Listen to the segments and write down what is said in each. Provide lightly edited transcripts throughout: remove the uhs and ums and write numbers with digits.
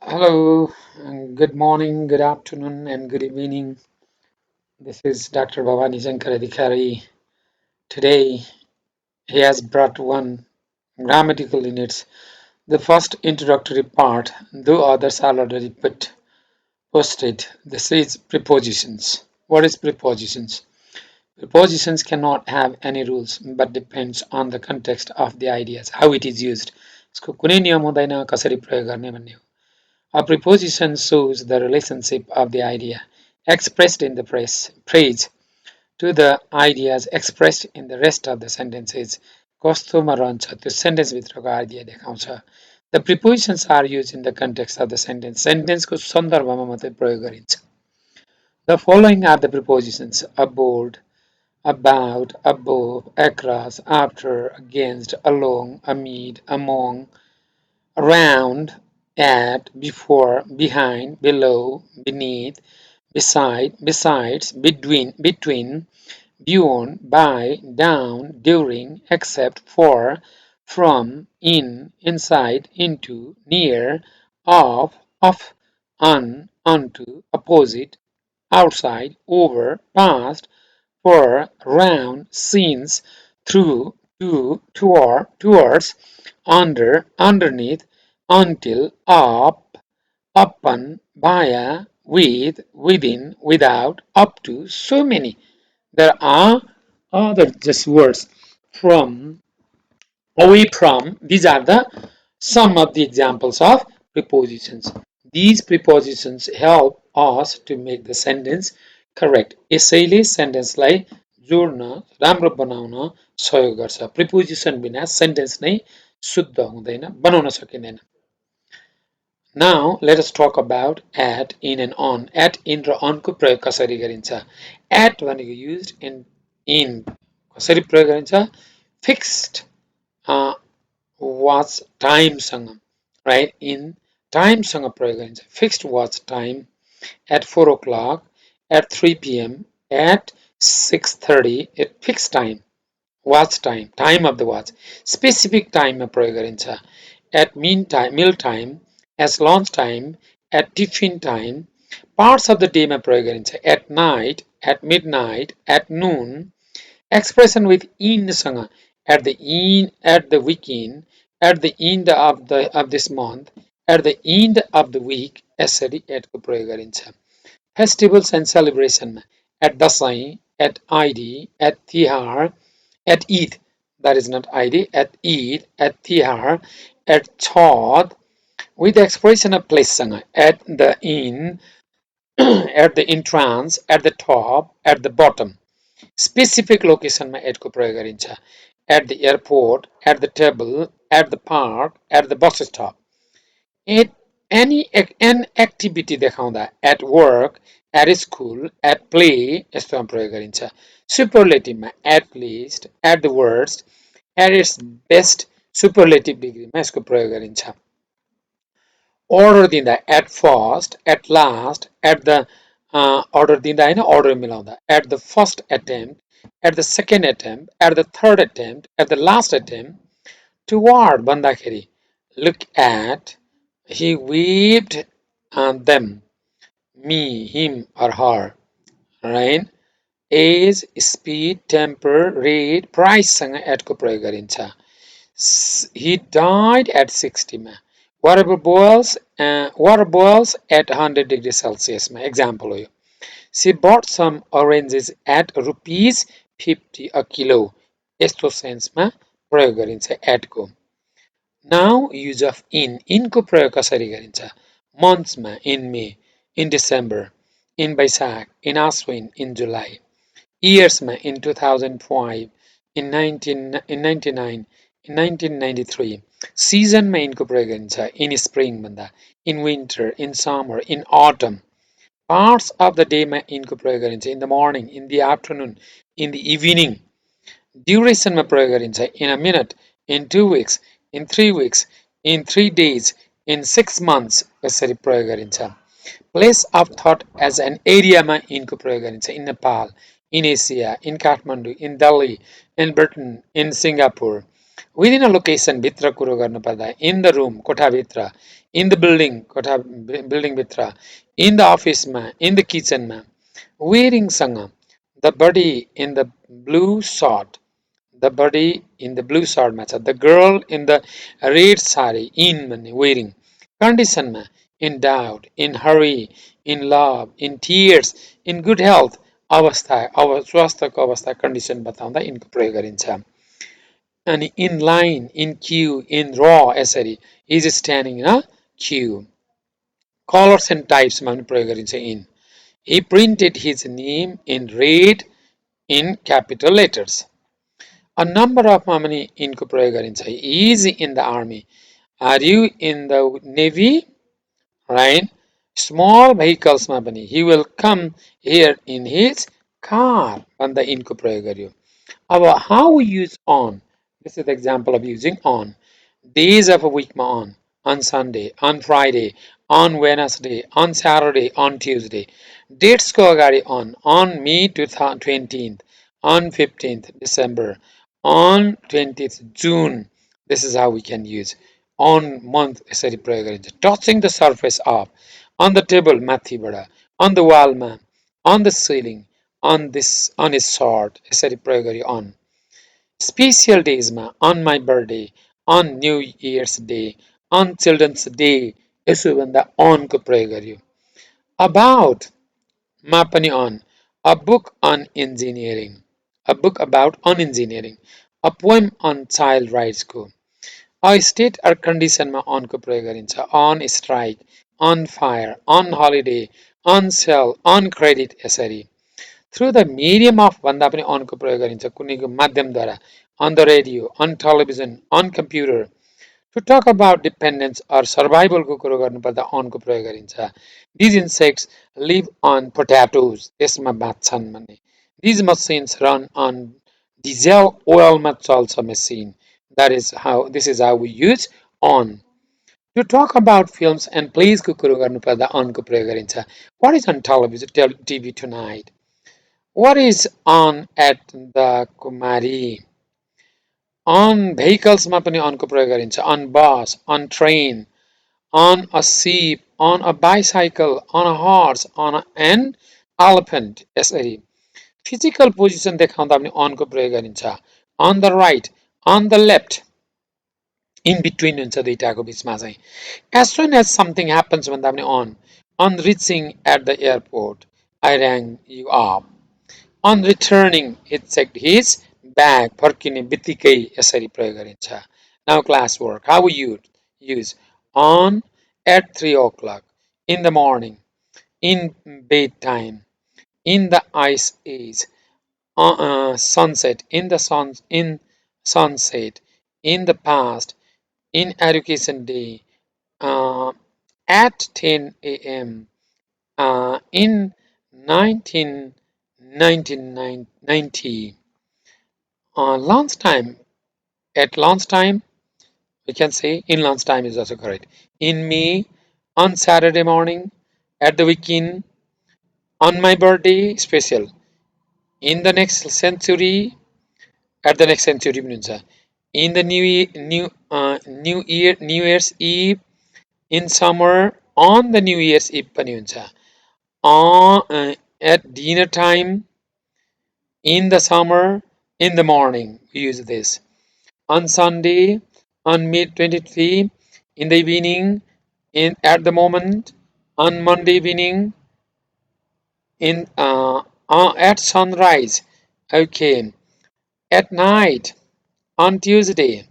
Hello, and good morning, good afternoon, and good evening. This is Dr. Bhawani Adhikari. Today, he has brought one grammatical units. The first introductory part, though others are already posted. This is prepositions. What is prepositions? Prepositions cannot have any rules, but depends on the context of the ideas, how it is used. यसको कुनै नियम हुँदैन कसरी प्रयोग गर्ने भन्ने हो. A preposition shows the relationship of the idea expressed in the phrase to the ideas expressed in the rest of the sentences. कस्तोमा रहन्छ त्यो सेन्टेन्सभित्रको आइडिया देखाउँछ. The prepositions are used in the context of the sentence. सेन्टेन्सको सन्दर्भमा मात्रै प्रयोग गरिन्छ. The following are the prepositions: aboard, about, above, across, after, against, along, amid, among, around, at, before, behind, below, beneath, beside, besides, between, beyond, by, down, during, except, for, from, in, inside, into, near, of, on, onto, opposite, outside, over, past, for, round, since, through, to, toward, towards, under, underneath, until, up, upon, via, with, within, without, up to, so many. There are other just words from, away from. These are the some of the examples of prepositions. These prepositions help us to make the sentence correct. यसैले सेन्टेन्सलाई जोड्न राम्रो बनाउन सहयोग गर्छ. Preposition बिना sentence नै शुद्ध हुँदैन, बनाउन सकिँदैन. Now let us talk about at, in and on. At, in र on को प्रयोग कसरी गरिन्छ. At भनेको used in कसरी प्रयोग गरिन्छ. Fixed watch timeसँग, right? In timeसँग प्रयोग गरिन्छ. Fixed watch time at 4 o'clock, at 3 p.m., at 6:30, at fixed time. Watch time, time of the watch. Specific timeमा प्रयोग गरिन्छ. At meal time, as lunch time, at tiffin time. Parts of the dayमा प्रयोग गरिन्छ. At night, at midnight, at noon. Expression with in सँग, at the weekend, at the end of this month, at the end of the week, यसरी at को प्रयोग गरिन्छ. Festivals and celebration, at Dashain, at Eid, at Tihar, at Eid, that is not Eid, at Eid, at Tihar, at Chhath, with the expression of place सँग, at the inn, at the entrance, at the top, at the bottom. Specific locationमा at को प्रयोग गरिन्छ. At the airport, at the table, at the park, at the bus stop. At an activity देखाउँदा at work, at school, at play यस्तोमा प्रयोग गरिन्छ. Superlativeमा at least, at the worst, at its best, superlative डिग्रीमा यसको प्रयोग गरिन्छ. Order दिँदा at first, at last, at the order दिँदा हैन, order मिलाउँदा at the first attempt, at the second attempt, at the third attempt, at the last attempt. Toward भन्दाखेरि look at, he waved them, me, him or her, right? Age, speed, temper, rate, price सँग at को प्रयोग गरिन्छ. He died at 60 मा. Water boils at 100 degrees Celsius मा. Example हो यो. She bought some oranges at rupees 50 a kilo. यस्तो सेन्समा प्रयोग गरिन्छ at को. Now use of in को प्रयोग कसरी गरिन्छ. Months मा in May, in December, in Baisakh, in Ashwin, in July. Years मा in 2005, in 1999, in 1993. Season मा इनको प्रयोग गरिन्छ. In spring भन्दा, in winter, in summer, in autumn. Parts of the day मा इनको प्रयोग गरिन्छ. In the morning, in the afternoon, in the evening. Duration मा प्रयोग गरिन्छ. In a minute, in 2 weeks, in 3 weeks, in 3 days, in 6 months यसरी प्रयोग गरिन्छ. Place of thought as an area मा इनको प्रयोग गरिन्छ. In Nepal, in Asia, in Kathmandu, in Delhi, in Britain, in Singapore. Within a location भित्र कुरो गर्नुपर्दा in the room कोठाभित्र, in the building building भित्र, in the office मा, in the kitchen मा, wearing सँग the body in the blue short, the body in the blue short मा छ, the girl in the red saree in भन्ने wearing, condition मा in doubt, in hurry, in love, in tears, in good health अवस्था अब स्वास्थ्यको अवस्था condition बताउँदा इनको प्रयोग गरिन्छ अनि in line, in queue, in raw यसरी he is standing in a queue. Colors and types मा पनि प्रयोग गरिन्छ in. He printed his name in red in capital letters. A number of मा पनि इनको प्रयोग गरिन्छ. He is in the army. Are you in the navy? Right? Small vehicles मा पनि he will come here in his car भन्दा इनको प्रयोग गर्यो. Our how we use on. This is the example of using on. Days of a week on Sunday, on Friday, on Wednesday, on Saturday, on Tuesday. Dates ko agadi on May 20th, on 15th December, on 20th June. This is how we can use on month यसरी प्रयोग गरिन्छ. Touching the surface of, on the table माथिबाट, on the wall मा, on the ceiling, on this, on his sword यसरी प्रयोग गरी on. Special days मा on my birthday, on New Year's Day, on Children's Day यसो भन्दा on को प्रयोग गर्यो. About मा पनि on. A book on engineering. A book about on engineering. A poem on child rights को. A state or condition मा on को प्रयोग गरिन्छ. On strike, on fire, on holiday, on sale, on credit यसरी. Through the medium of भन्दा पनि on को प्रयोग गरिन्छ कुनैको माध्यमद्वारा on the radio, on television, on computer. To talk about dependence or survival को कुरो गर्नुपर्दा on को प्रयोग गरिन्छ. These insects live on potatoes. यसमा बाँच्छन् भन्ने. These machines run on diesel oil मा चल्छ machine. This is how we use on. To talk about films and plays को कुरो गर्नुपर्दा on को प्रयोग गरिन्छ. What is on television, TV tonight? What is on at the Kumari? On vehicles मा पनि on को प्रयोग गरिन्छ. On bus, on train, on a sheep, on a bicycle, on a horse, on an elephant यसरी. Physical position देखाउँदा पनि on को प्रयोग गरिन्छ. On the right, on the left, in between हुन्छ दुईटाको बिचमा चाहिँ. As soon as something happens भन्दा पनि on reaching at the airport, I rang you up. On returning, he checked his bag. फर्किने बित्तिकै यसरी प्रयोग गरिन्छ. Now class work. How we use on at 3 o'clock, in the morning, in bedtime, in the ice age, sunset, in sunset, in the past, in education day, at 10 a.m., in 1990, lunchtime, at lunchtime, we can say in lunchtime is also correct. In May, on Saturday morning, at the weekend, on my birthday, special. In the next century, at the next century in the New Year's Eve, in summer, on the New Year's Eve at dinner time, in the summer, in the morning, we use this. On Sunday, on May 23, in the evening, at the moment, on Monday evening, at sunrise, okay, at night, on Tuesday,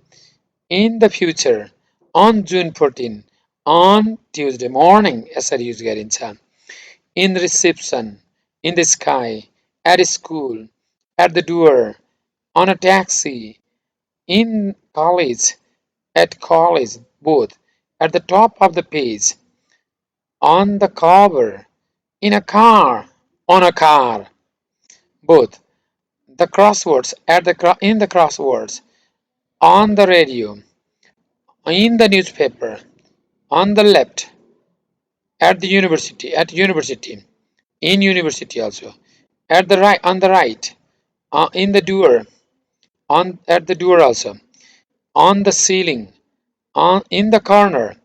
in the future, on June 14, on Tuesday morning, यसरी use गरिन्छ. In the reception, in the sky, at school, at the door, on a taxi, in college, at college, both, at the top of the page, on the cover, in a car, on a car, both, the crosswords, in the crosswords, on the radio, in the newspaper, on the left, at university, in university also, at the right, on the right, in the door, at the door also, on the ceiling, on in the corner,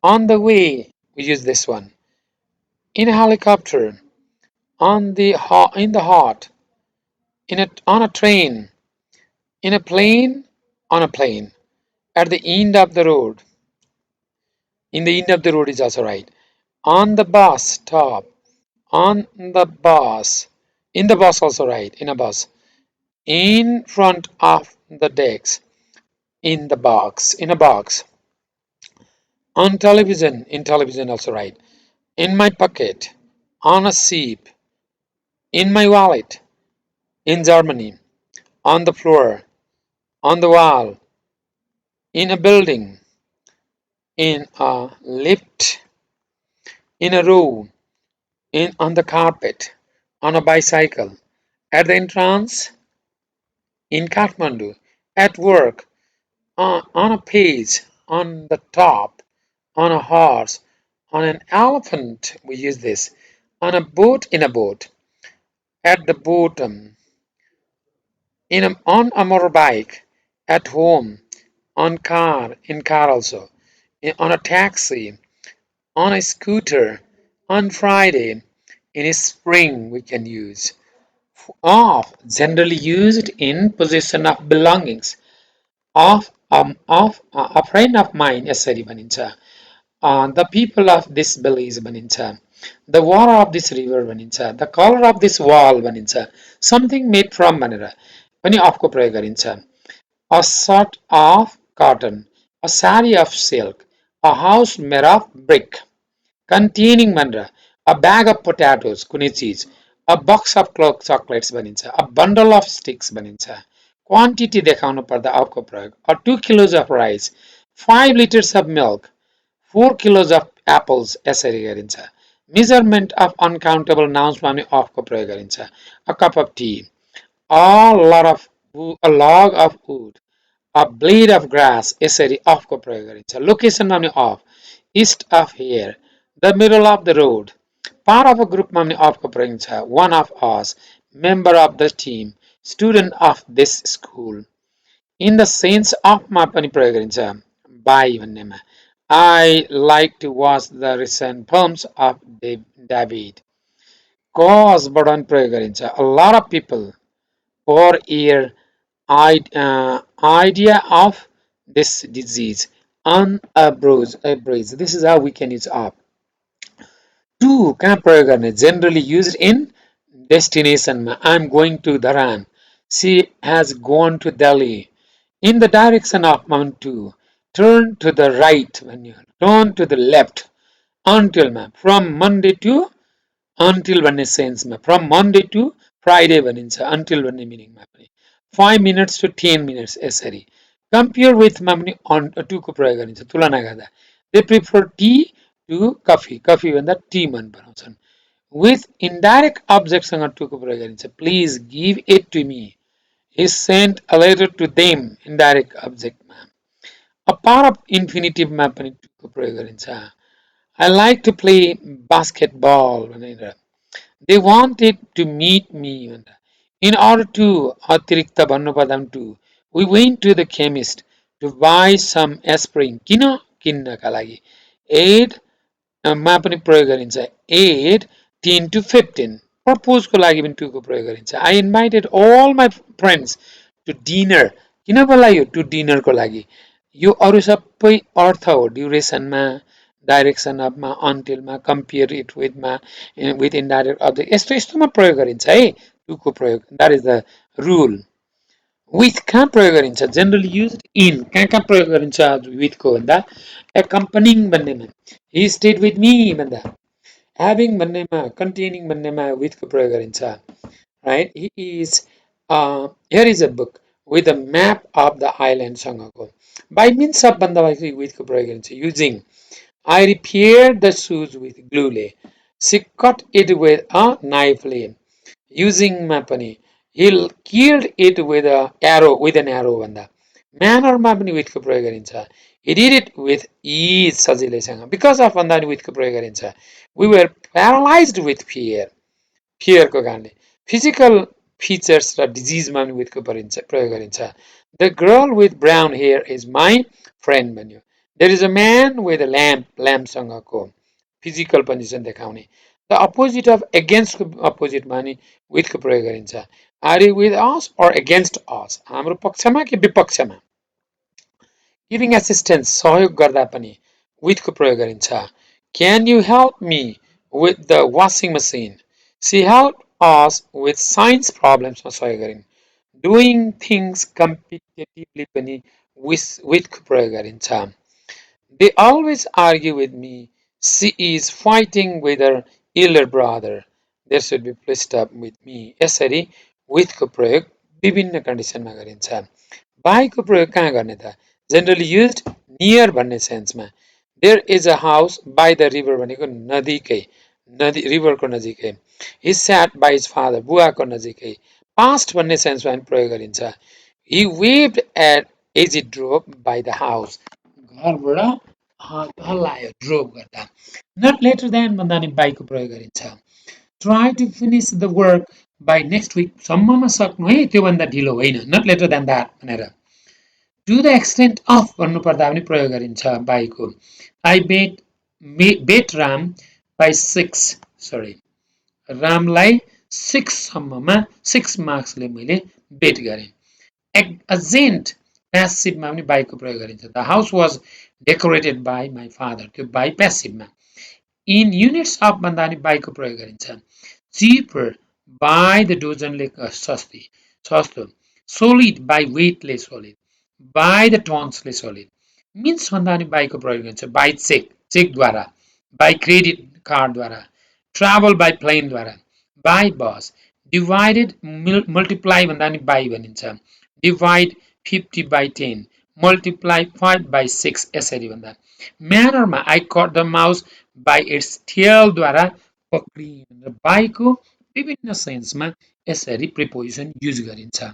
on the way. We use this one. In a helicopter, in the heart, on a train, in a plane, on a plane, at the end of the road. In the end of the road is also right. On the bus stop, on the bus, in the bus also right, in a bus, in front of the decks, in the box, in a box, on television, in television also right, in my pocket, on a sheep, in my wallet, in Germany, on the floor, on the wall, in a building, in a lift, in a room, in on the carpet, on a bicycle, at the entrance, in Kathmandu, at work, on a page, on the top, on a horse, on an elephant, we use this, on a boat, in a boat, at the bottom, on a motorbike, at home, on car, in car also, on a taxi, on a scooter, on Friday, in a spring we can use. Of, generally used in possession of belongings. A friend of mine yesterday banincha. The people of this village banincha. The water of this river banincha. The color of this wall banincha. Something made from banera. Pani afko प्रयोग गरिन्छ. A sort of cotton, a saree of silk, a house made of brick, containing भनेर a bag of potatoes कुनै चिज, a box of chocolates भनिन्छ, a bundle of sticks भनिन्छ. Quantity देखाउनु पर्दा अफको प्रयोग, a 2 kilos of rice, 5 liters of milk, 4 kilos of apples यसरी गरिन्छ. Measurement of uncountable nouns मा पनि अफको प्रयोग गरिन्छ. A cup of tea, a log of wood, a blade of grass यसरी अफको प्रयोग गरिन्छ. लोकेसनमा पनि of, east of here, the middle of the road, part of a group मा पनि अफको प्रयोग हुन्छ. One of us, member of the team, student of this school. In the sense of मा पनि प्रयोग गरिन्छ. By भन्नेमा. I like to watch the recent films of David. Cause बाट पनि प्रयोग गरिन्छ. A lot of people or ear idea of this disease on a bruise. This is how we can use up. To कहाँ प्रयोग गर्ने? Generally used in destination मा. I'm going to Dharan. She has gone to Delhi. In the direction of Mount 2. Turn to the right when you turn to the left. Until मा. From Monday to until भन्ने सेन्समा, from Monday to Friday भनिन्छ, until भन्ने मिनिङमा पनि. 5 minutes to 10 minutes यसरी. Compare विथमा पनि टुको प्रयोग गरिन्छ, तुलना गर्दा. They prefer tea to coffee, coffee भन्दा टी मन पराउँछन्. विथ इन्डाइरेक्ट अब्जेक्टसँग टुको प्रयोग गरिन्छ. Please give it to me. He sent a letter to them. Indirect अब्जेक्टमा. अ पार्ट अफ इन्फिनिटिभमा पनि टुको प्रयोग गरिन्छ. I like to play basketball. They wanted to meet me. In order to अतिरिक्त भन्नुपर्दा to. We went to the chemist to buy some aspirin. किन? किन्नका लागि. Aid मा पनि प्रयोग गरिन्छ. Aid 10 to 15. Propose को लागि पनि to को प्रयोग गरिन्छ. I invited all my friends to dinner. किनको लागि? To dinner को लागि. यो अरु सबै अर्थ हो ड्युरेसनमा, डाइरेक्सन अफमा, अन्टिलमा, कम्पेयर इट विथमा, विथ इन्डाइरेक्ट अब्जेक्ट यस्तो यस्तोमा प्रयोग गरिन्छ है टुको प्रयोग. That is the rule. With कहाँ प्रयोग गरिन्छ? Generally use in. कहाँ प्रयोग गरिन्छ विथको भन्दा? एक्कम्पनिङ भन्नेमा, हि स्टेड विथ मी भन्दा, ह्याभिङ भन्नेमा, कन्टेनिङ भन्नेमा विथको प्रयोग गरिन्छ. Right? He is here is a book with a map of the island सँगको. By means of भन्दा विथको प्रयोग गरिन्छ. Using. I repaired the shoes with glue. She cut it with a knife. Using मा पनि. He killed it with an arrow भन्दा. Manner मा पनि विथको प्रयोग गरिन्छ. He did it with ease सजिलैसँग. Because of भन्दा पनि विथको प्रयोग गरिन्छ. We were paralyzed with fear. Fear को कारणले. Physical फिचर्स र डिजिजमा पनि विथको प्रयोग गरिन्छ the girl with brown hair is my friend भन्यो there is a man with a ल्याम्पसँगको फिजिकल पोजिसन देखाउने द अपोजिट अफ एगेन्स्टको अपोजिटमा नि विथको प्रयोग गरिन्छ are you with us or against us हाम्रो पक्षमा कि विपक्षमा गिभिङ एसिस्टेन्स सहयोग गर्दा पनि विथको प्रयोग गरिन्छ can you help me with the washing machine she help us with science प्रब्लम्समा सहयोग गरिन् डुइङ थिङ्स कम्पिटेटिभली पनि विथको प्रयोग गरिन्छ they always argue with me she is fighting with her elder brother there should be pleased up with me यसरी विथको प्रयोग विभिन्न कन्डिसनमा गरिन्छ बाईको प्रयोग कहाँ गर्ने त जेनरली युज्ड नियर भन्ने सेन्समा there is a house by the river भनेको नदीकै नदी रिभरको नजिकै he sat by his father बुवाको नजिकै पास्ट भन्ने सेन्समा पनि प्रयोग गरिन्छ he waved at as it drove by the house घरबाट हल्लायो ड्रोभ गर्दा नट लेटर देन भन्दा नि बाईको प्रयोग गरिन्छ try to finish the work by next विकसम्ममा सक्नु है त्योभन्दा ढिलो होइन नट लेटर देन द्याट भनेर टु द एक्सटेन्ट अफ भन्नुपर्दा पनि प्रयोग गरिन्छ बाईको आई बेट राम बाई 6 रामलाई 6 मार्क्सले मैले बेट गरेँ एजेन्ट प्यासिभमा पनि बाईको प्रयोग गरिन्छ the house was decorated by my father त्यो बाई प्यासिभमा इन युनिट्स अफ भन्दा पनि बाईको प्रयोग गरिन्छ चिपर बाई द डोजनले सस्तो सोलिड बाई वेटले सोलिड बाई द टन्सले सोलिड मिन्स भन्दा पनि बाईको प्रयोग गरिन्छ बाई चेकद्वारा बाई क्रेडिट कार्डद्वारा ट्राभल बाई प्लेनद्वारा बाई बस डिभाइडेड मल्टिप्लाई भन्दा पनि बाई भनिन्छ डिभाइड 50/10 मल्टिप्लाई 5/6 यसरी भन्दा म्यानरमा I caught the mouse by its टेलद्वारा पक्रिए भनेर बाईको विभिन्न सेन्समा यसरी प्रिपोजिसन युज गरिन्छ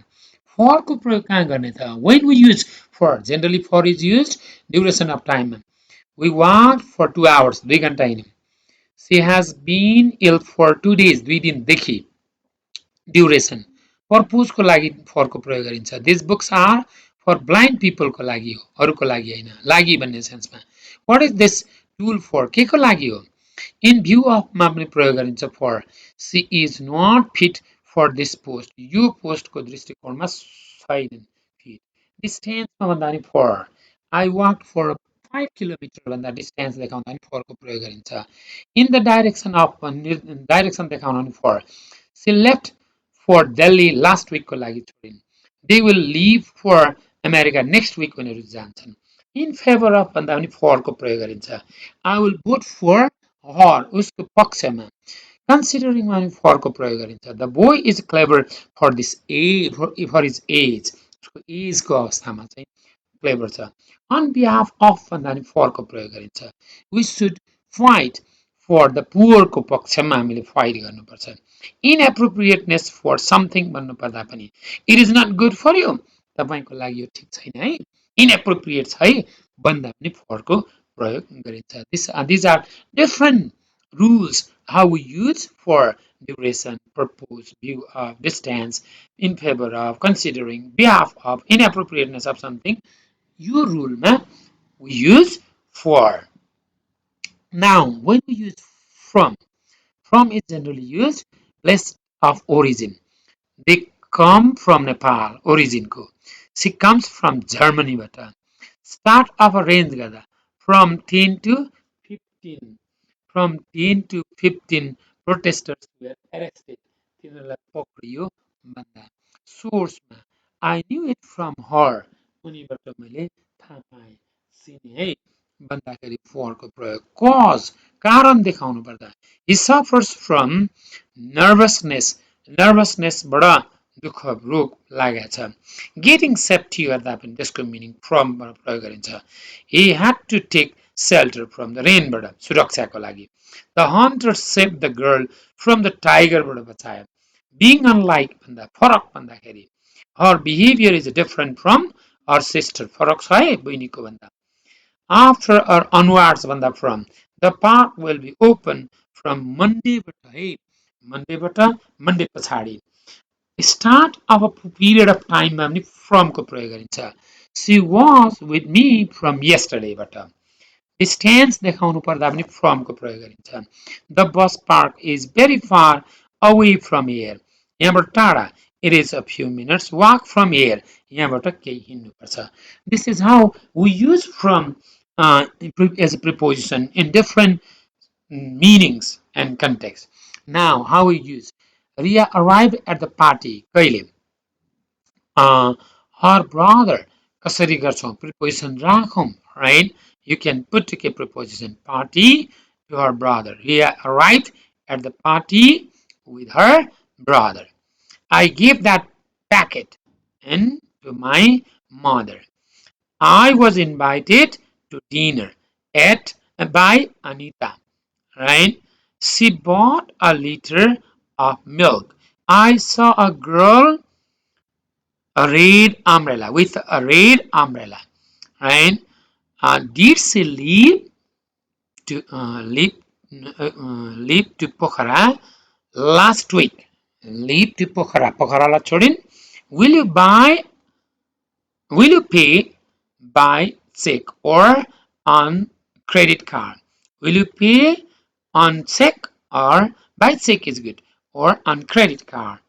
फरको प्रयोग कहाँ गर्ने त when we use for generally for is used duration of time we worked for 2 hours 2 घण्टा हिँड्यौं she has been ill for 2 days 2 दिनदेखि ड्युरेसन पर्पोजको लागि फरको प्रयोग गरिन्छ this books are for blind पिपलको लागि हो अरूको लागि होइन लागि भन्ने सेन्समा what is this tool for के को लागि हो इन भ्यू अफमा पनि प्रयोग गरिन्छ for she is not fit for this post यो पोस्टको दृष्टिकोणमा छैन फिट डिस्टेन्समा भन्दा पनि for I walk for 5 kilometre भन्दा डिस्टेन्स देखाउँदा पनि फरको प्रयोग गरिन्छ in the direction of direction देखाउन पनि for she left for Delhi last विकको लागि छोडिन् they will leave for America next week उनीहरू जान्छन् इन फेभर अफ भन्दा पनि फरको प्रयोग गरिन्छ I will vote for her उसको पक्षमा कन्सिडरिङमा पनि फरको प्रयोग गरिन्छ the boy is clever for this age for his age उसको एजको अवस्थामा चाहिँ क्लेभर छ अन बिहाफ अफ भन्दा पनि फरको प्रयोग गरिन्छ we should fight for the पुवरको पक्षमा हामीले फाइट गर्नुपर्छ इनएप्रोप्रिएटनेस फर समथिङ भन्नुपर्दा पनि it is not good for you तपाईँको लागि यो ठिक छैन है इनएप्रोप्रिएट छ है भन्दा पनि फरको प्रयोग गरिन्छ these are different rules how we use for duration, purpose, view of, distance, in favor of, considering, behalf of, inappropriateness of something. Your rule ma we use for. Now, when we use from is generally used place of origin. They come from Nepal, origin ko. She comes from Germany bata. Start of a range gada from 10 to 15. From 10 to 15 protesters were arrested. तिनीहरूलाई पक्रियो भन्दा सोर्समा I knew it from her. उनीबाट मैले थाहा पाएँ सिने है भन्दाखेरि फरको प्रयोग cause कारण देखाउनु पर्दा he suffers from nervousnessबाट दुःख रोग लागेको छ गेटिङ सेफ्टी गर्दा पनि त्यसको मिनिङ फ्रमबाट प्रयोग गरिन्छ he had to take shelter from the rainबाट सुरक्षाको लागि the hunter saved the girl from the tigerबाट बचायो being unlike भन्दा फरक भन्दाखेरि her behavior is different from her sister फरक छ है बहिनीको भन्दा after or onwards भन्दा from the park will be open from Monday बाट है Monday बाट Monday पछाडि Start of a period of time मा पनि फ्रमको प्रयोग गरिन्छ. She was with me from yesterday बाट डिस्टेन्स देखाउनु पर्दा पनि फ्रमको प्रयोग गरिन्छ. The bus park is very far away from here. यहाँबाट टाढा. It is a few minutes walk from here. यहाँबाट केही हिँड्नुपर्छ. This is how we use from as a preposition in different meanings and context. Now, how we use Ria arrived at the party. कहिले her brother कसरी गर्छौं preposition राखौं, right? You can put a preposition party to her brother. Ria arrived at the party with her brother. I gave that packet in to my mother. I was invited to dinner at by Anita, right? She bought a liter of milk. I saw a girl a red umbrella with a red umbrella, right? Did she to leave leave to Pokhara last week? Leave to Pokhara. Pokhara la chodin. Will you pay by check or on credit card? Will you pay on check or by check is good or on credit card?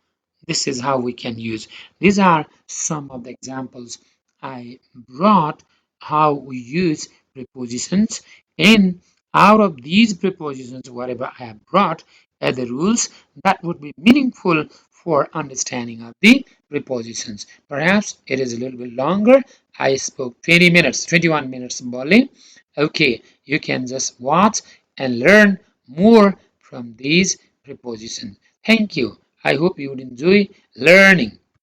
This is how we can use. These are some of the examples I brought how we use prepositions, and out of these prepositions whatever I have brought as the rules that would be meaningful for understanding of the prepositions. Perhaps it is a little bit longer. I spoke 20 minutes, 21 minutes Bali. Okay, you can just watch and learn more from these prepositions. Thank you. I hope you would enjoy learning.